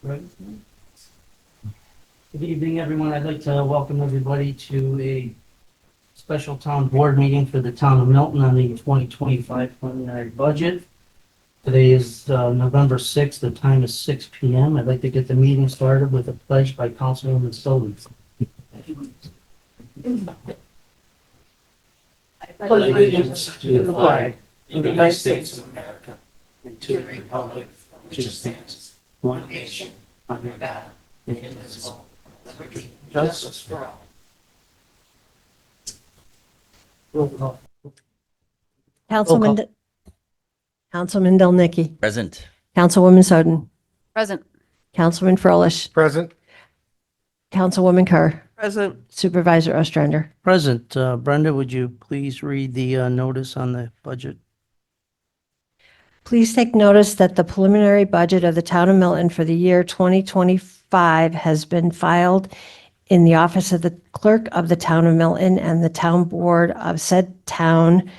Right. Good evening, everyone. I'd like to welcome everybody to a special town board meeting for the town of Milton on the 2025 preliminary budget. Today is November 6th. The time is 6 p.m. I'd like to get the meeting started with a pledge by Councilwoman Sullivan. Pledge allegiance to the flag of the United States of America and to the republic which stands one nation under God, indivisible, with liberty and justice for all. Roll call. Councilman, Councilman Delnicki, Present. Councilwoman Soden, Present. Councilman Froelich, Present. Councilwoman Kerr, Present. Supervisor Ostrander. Present. Brenda, would you please read the notice on the budget? Please take notice that the preliminary budget of the town of Milton for the year 2025 has been filed in the office of the clerk of the town of Milton, and the town board of said town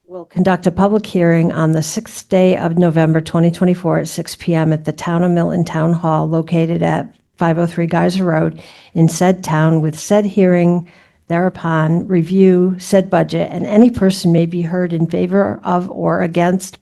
will conduct a public hearing on the 6th day of November 2024 at 6 p.m. at the Town of Milton Town Hall located at 503 Geyser Road in said town, with said hearing thereupon review said budget, and any person may be heard in favor of or against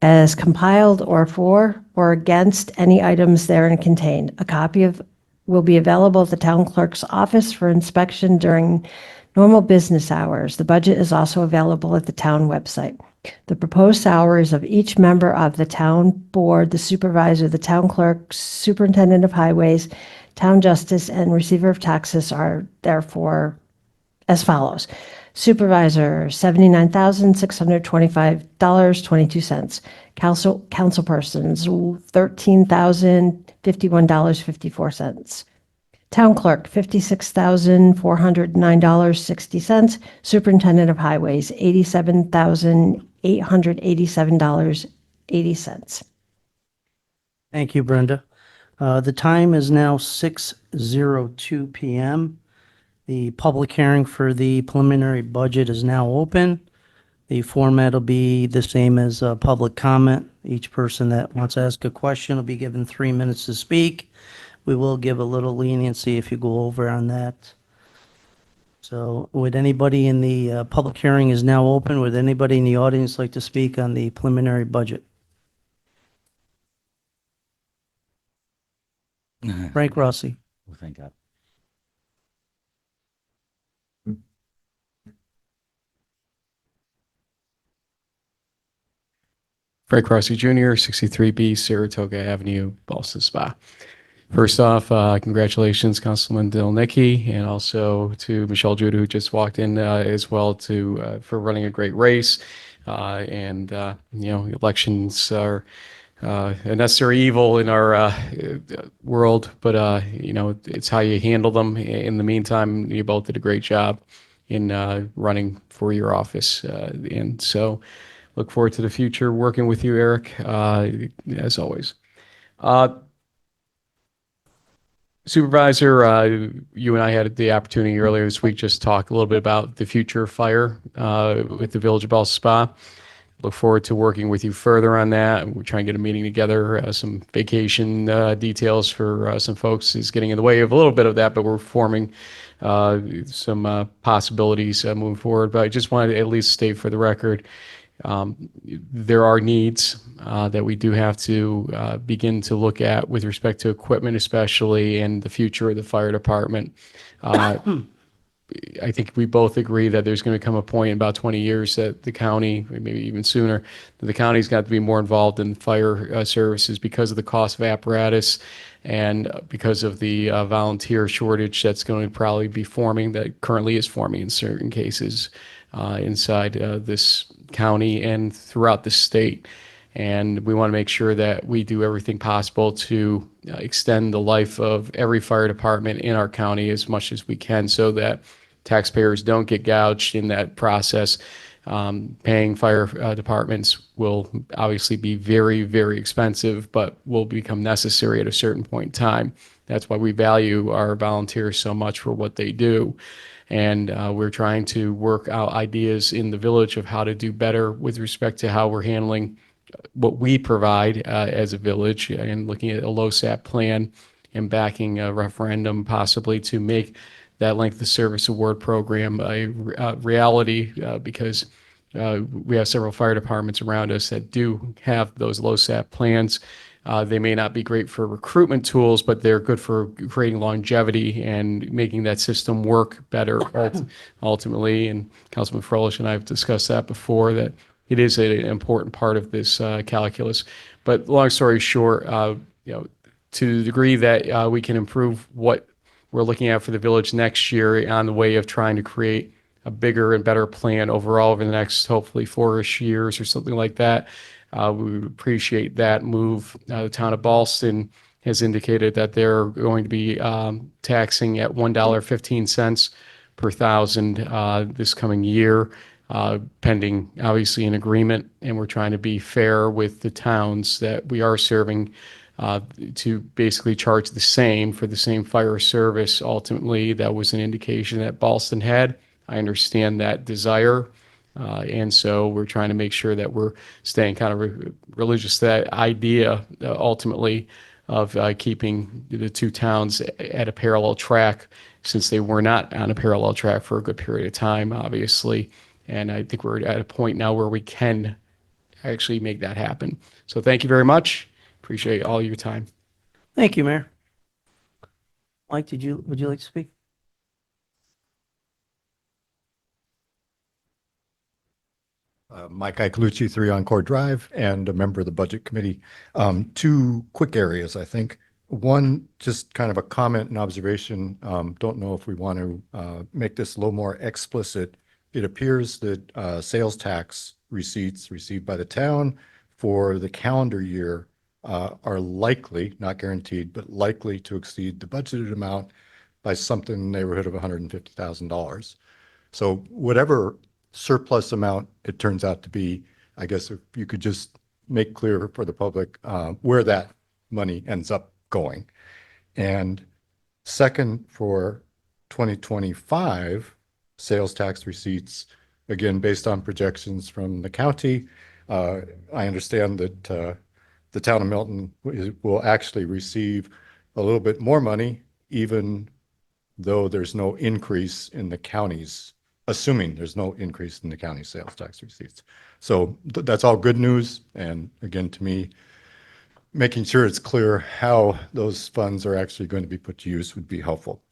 as compiled or for or against any items therein contained. A copy of will be available at the town clerk's office for inspection during normal business hours. The budget is also available at the town website. The proposed salaries of each member of the town board, the supervisor, the town clerk, superintendent of highways, town justice, and receiver of taxes are therefore as follows. Supervisor, $79,625.22. Councilpersons, $13,051.54. Town clerk, $56,409.60. Superintendent of highways, $87,887.80. Thank you, Brenda. The time is now 6:02 p.m. The public hearing for the preliminary budget is now open. The format will be the same as public comment. Each person that wants to ask a question will be given 3 minutes to speak. We will give a little leniency if you go over on that. So would anybody in the public hearing is now open? Would anybody in the audience like to speak on the preliminary budget? Frank Rossi. Oh, thank God. Frank Rossi Jr., 63B Saratoga Avenue, Ballston Spa. First off, congratulations, Councilman Delnicki, and also to Michelle Judah, who just walked in as well, for running a great race. Elections are a necessary evil in our world, but it's how you handle them. In the meantime, you both did a great job in running for your office, and so look forward to the future working with you, Eric, as always. Supervisor, you and I had the opportunity earlier this week just to talk a little bit about the future fire with the Village of Ballston Spa. Look forward to working with you further on that. We're trying to get a meeting together. Some vacation details for some folks is getting in the way of a little bit of that, but we're forming some possibilities moving forward. But I just wanted to at least state for the record, there are needs that we do have to begin to look at with respect to equipment, especially, and the future of the fire department. I think we both agree that there's going to come a point in about 20 years that the county, maybe even sooner, that the county's got to be more involved in fire services because of the cost of apparatus and because of the volunteer shortage that's going to probably be forming, that currently is forming in certain cases inside this county and throughout the state. And we want to make sure that we do everything possible to extend the life of every fire department in our county as much as we can so that taxpayers don't get gouged in that process. Paying fire departments will obviously be very, very expensive, but will become necessary at a certain point in time. That's why we value our volunteers so much for what they do. And we're trying to work out ideas in the village of how to do better with respect to how we're handling what we provide as a village, and looking at a LoSAP plan and backing a referendum possibly to make that length of service award program a reality, because we have several fire departments around us that do have those LoSAP plans. They may not be great for recruitment tools, but they're good for creating longevity and making that system work better ultimately. And Councilman Froelich and I have discussed that before, that it is an important part of this calculus. But long story short, to the degree that we can improve what we're looking at for the village next year on the way of trying to create a bigger and better plan overall over the next hopefully 4-ish years or something like that, we would appreciate that move. The town of Ballston has indicated that they're going to be taxing at $1.15 per thousand this coming year, pending obviously an agreement. And we're trying to be fair with the towns that we are serving, to basically charge the same for the same fire service. Ultimately, that was an indication that Ballston had. I understand that desire. And so we're trying to make sure that we're staying kind of religious to that idea, ultimately, of keeping the two towns at a parallel track, since they were not on a parallel track for a good period of time, obviously. And I think we're at a point now where we can actually make that happen. So thank you very much. Appreciate all your time. Thank you, Mayor. Mike, would you like to speak? Mike Iacolucci, 3 Encore Drive, and a member of the Budget Committee. 2 quick areas, I think. One, just kind of a comment and observation. Don't know if we want to make this a little more explicit. It appears that sales tax receipts received by the town for the calendar year are likely, not guaranteed, but likely to exceed the budgeted amount by something in the neighborhood of $150,000. So whatever surplus amount it turns out to be, I guess if you could just make clear for the public where that money ends up going. And second, for 2025 sales tax receipts, again, based on projections from the county, I understand that the town of Milton will actually receive a little bit more money, even though there's no increase in the county's, assuming there's no increase in the county sales tax receipts. So that's all good news. And again, to me, making sure it's clear how those funds are actually going to be put to use would be helpful.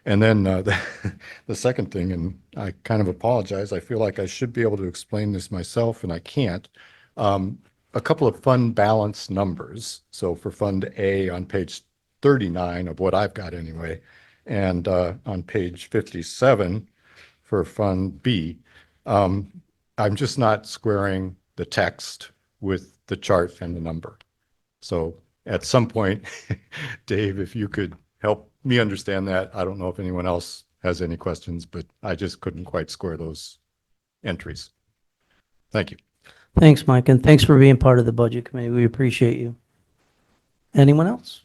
And then the second thing, and I kind of apologize, I feel like I should be able to explain this myself and I can't. A couple of fund balance numbers. So for Fund A on page 39 of what I've got anyway, and on page 57 for Fund B, I'm just not squaring the text with the chart and the number. So at some point, Dave, if you could help me understand that. I don't know if anyone else has any questions, but I just couldn't quite square those entries. Thank you. Thanks, Mike, and thanks for being part of the Budget Committee. We appreciate you. Anyone else?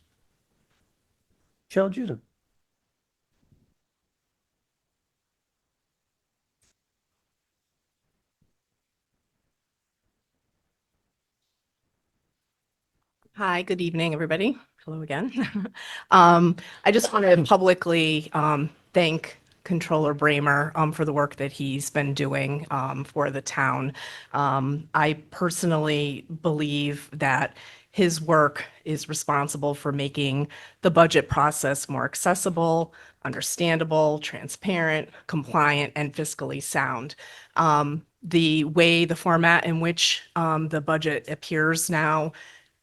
Michelle Judah. Hi, good evening, everybody. Hello again. I just want to publicly thank Controller Bramer for the work that he's been doing for the town. I personally believe that his work is responsible for making the budget process more accessible, understandable, transparent, compliant, and fiscally sound. The way, the format in which the budget appears now,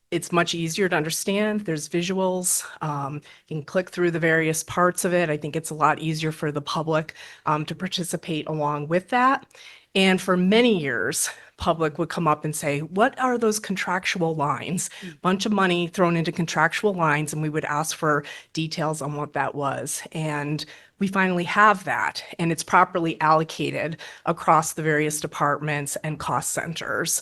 it's much easier to understand. There's visuals. You can click through the various parts of it. I think it's a lot easier for the public to participate along with that. And for many years, public would come up and say, what are those contractual lines? Bunch of money thrown into contractual lines, and we would ask for details on what that was. And we finally have that, and it's properly allocated across the various departments and cost centers.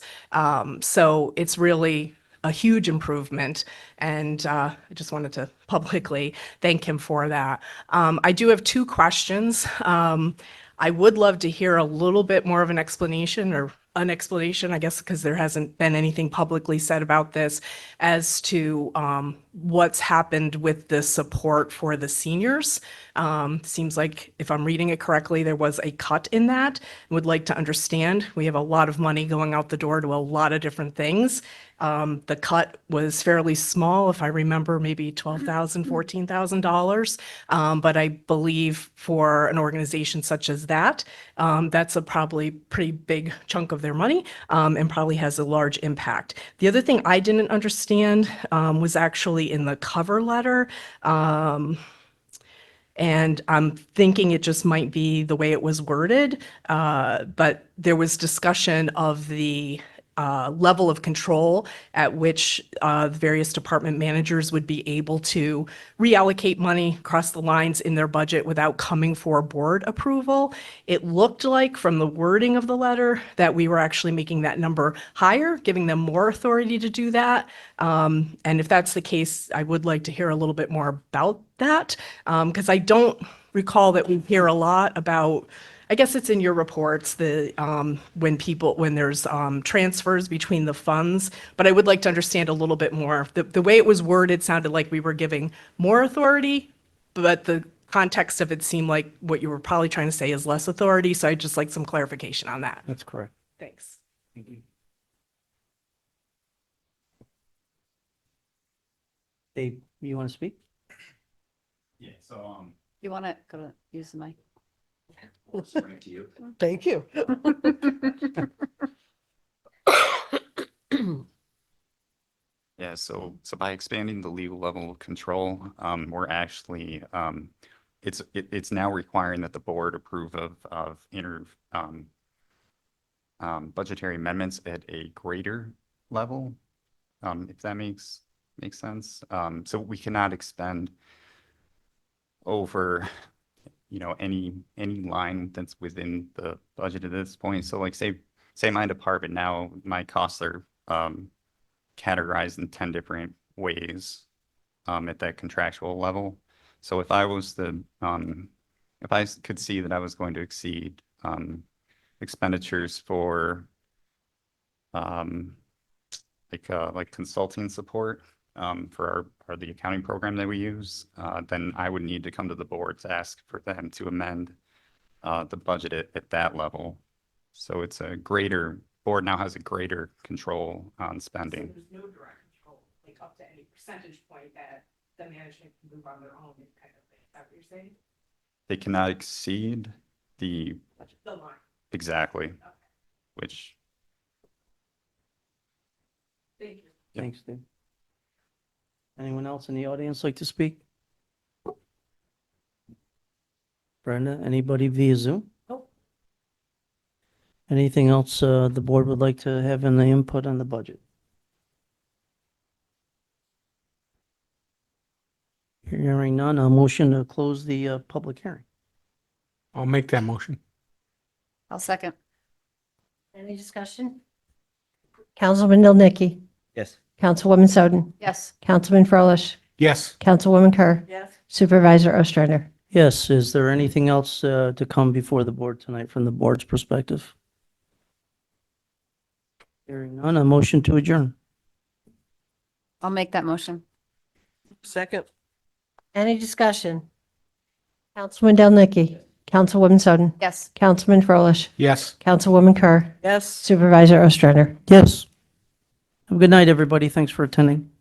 So it's really a huge improvement, and I just wanted to publicly thank him for that. I do have 2 questions. I would love to hear a little bit more of an explanation or an explanation, I guess, because there hasn't been anything publicly said about this as to what's happened with the support for the seniors. Seems like, if I'm reading it correctly, there was a cut in that. Would like to understand. We have a lot of money going out the door to a lot of different things. The cut was fairly small, if I remember, maybe $12,000, $14,000. But I believe for an organization such as that, that's a probably pretty big chunk of their money, and probably has a large impact. The other thing I didn't understand was actually in the cover letter. And I'm thinking it just might be the way it was worded, but there was discussion of the level of control at which various department managers would be able to reallocate money across the lines in their budget without coming for board approval. It looked like from the wording of the letter that we were actually making that number higher, giving them more authority to do that. And if that's the case, I would like to hear a little bit more about that, because I don't recall that we hear a lot about, I guess it's in your reports, the, when there's transfers between the funds, but I would like to understand a little bit more. The way it was worded sounded like we were giving more authority, but the context of it seemed like what you were probably trying to say is less authority, so I'd just like some clarification on that. That's correct. Thanks. Thank you. Dave, you want to speak? Yeah, so, You want to go to use the mic? I'll just bring it to you. Thank you. Yeah, so by expanding the legal level of control, we're actually, it's now requiring that the board approve of budgetary amendments at a greater level, if that makes sense. So we cannot expend over, any line that's within the budget at this point. So like say my department now, my costs are categorized in 10 different ways at that contractual level. So if I was if I could see that I was going to exceed expenditures for like consulting support for the accounting program that we use, then I would need to come to the board to ask for them to amend the budget at that level. So it's board now has a greater control on spending. There's no direct control, like up to any percentage point that the management can move on their own kind of thing. Is that what you're saying? They cannot exceed the, The line. exactly, which, Thank you. Yep. Thanks, Dave. Anyone else in the audience like to speak? Brenda, anybody via Zoom? Nope. Anything else the board would like to have in the input on the budget? Hearing none, a motion to close the public hearing. I'll make that motion. I'll second. Any discussion? Councilman Dilnicky, Yes. Councilwoman Soden, Yes. Councilman Froelich, Yes. Councilwoman Kerr, Yes. Supervisor Ostrander. Yes, is there anything else to come before the board tonight from the board's perspective? Hearing none, a motion to adjourn. I'll make that motion. Second. Any discussion? Councilman Dilnicky, Councilwoman Soden, Yes. Councilman Froelich, Yes. Councilwoman Kerr, Yes. Supervisor Ostrander. Yes. Have a good night, everybody. Thanks for attending.